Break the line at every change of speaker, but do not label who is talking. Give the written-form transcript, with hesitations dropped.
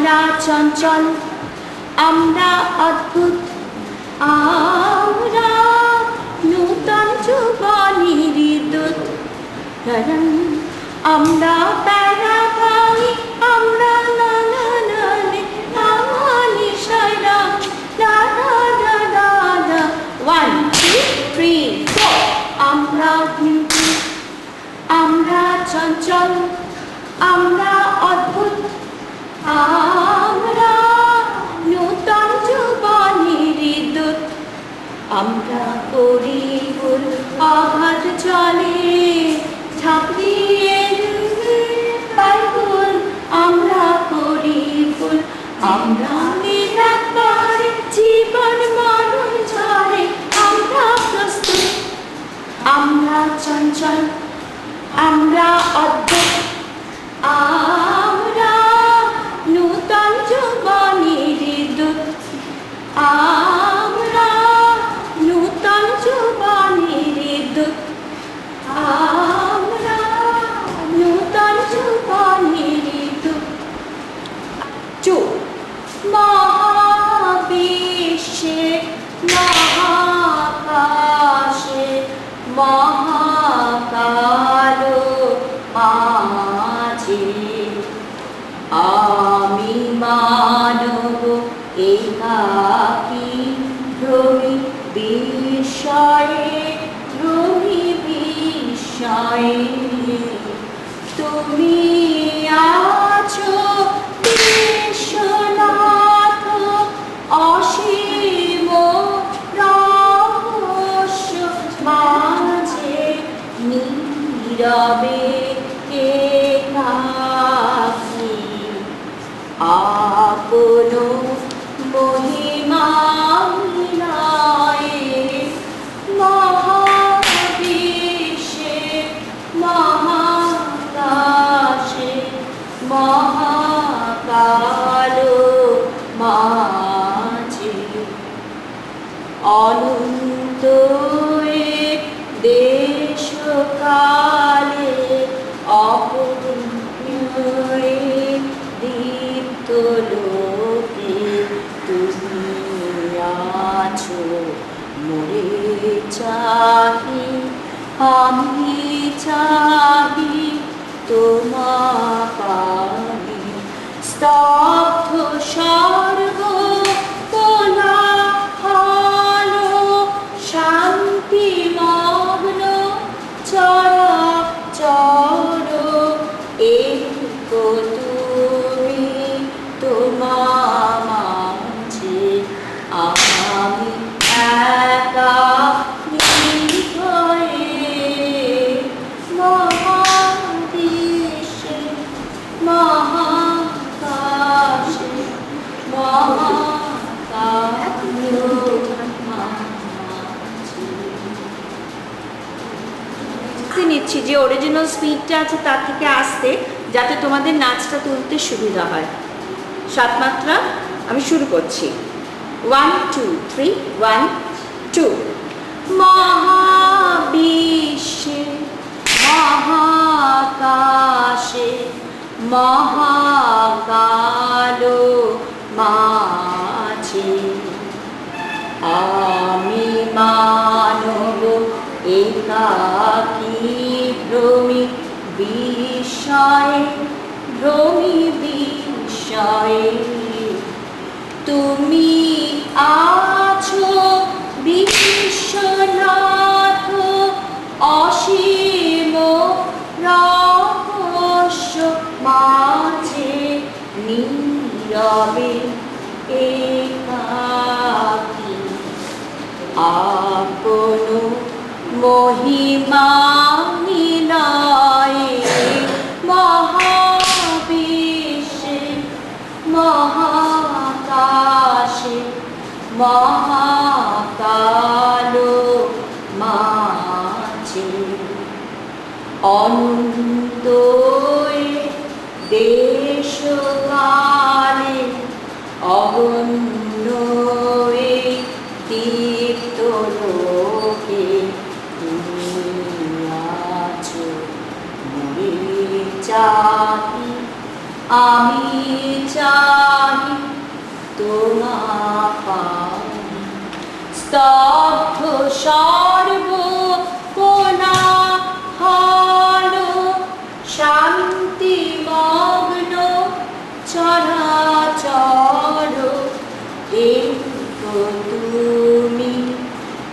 আমরা চঞ্চল, আমরা অদ্ভুত, আমরা নূতন যুবনের দূত। আমরা প্যারা ভাই, আমরা নানানে নামানি সাইরা দা দা দা দা দা। 1 2 3 4 আমরা কিন্তু, আমরা চঞ্চল, আমরা অদ্ভুত, আমরা নূতন যুবনের দূত। আমরা করি ভুল অগাধ জলে ঝাঁপিয়ে পাইভুল, আমরা করি ভুল, আমরা নিরাপদ জীবন মরণ ঝড়ে আমরা প্রস্তুত। আমরা চঞ্চল, আমরা অদ্ভুত, আমরা নূতন যুবনের দূত। আমরা নূতন যুবনের দূত, আমরা নূতন যুবনের দূত। মহাবিশ্বে মহাকাশে মহাকালো মাঝে আমি মানব একাকী ভ্রমি বিস্ময়ে, ভ্রমি বিস্ময়ে। তুমি আছো বিশ্বনাথ, অসীম রহস্য মাঝে নীরবে একাকী আপন মহিমা মিলায়ে। মহাবিশ্বে মহাকাশে মহাকালো মাঝে অনন্ত দেশকালে অপূর্ণে দীপ্ত লোকে তুমি আছো। মোরে চাহি, আমি চাহি তোমা পাহি। স্তব্ধ স্বর্গ কোলাহল, শান্তি মগ্ন চরাচর এক তুমি তোমা মাঝে আমি একা নির্ভয়ে। মহাবিশ্বে মহাকাশে মহাকালো মাঝে। নিচ্ছি যে অরিজিনাল স্পিডটা আছে তার থেকে আসতে, যাতে তোমাদের নাচটা তুলতে সুবিধা হয়। 7 মাত্রা আমি শুরু করছি। 1 2 3 1 2। মহাবিশ্বে মহাকাশে মহাকালো মাঝে আমি মানব একাকী ভ্রমি বিস্ময়ে, ভ্রমি বিস্ময়ে। তুমি আছো বিশ্বনাথ, অসীম রহস্য মাঝে নীরবে একাকী আপন মহিমা মিলায়ে। মহাবিশ্বে মহাকাশে মহাকালো মাঝে অনন্ত দেশকালে অগণ্য দীপ্ত লোকে তুমি আছো। মোরে চাহি, আমি চাহি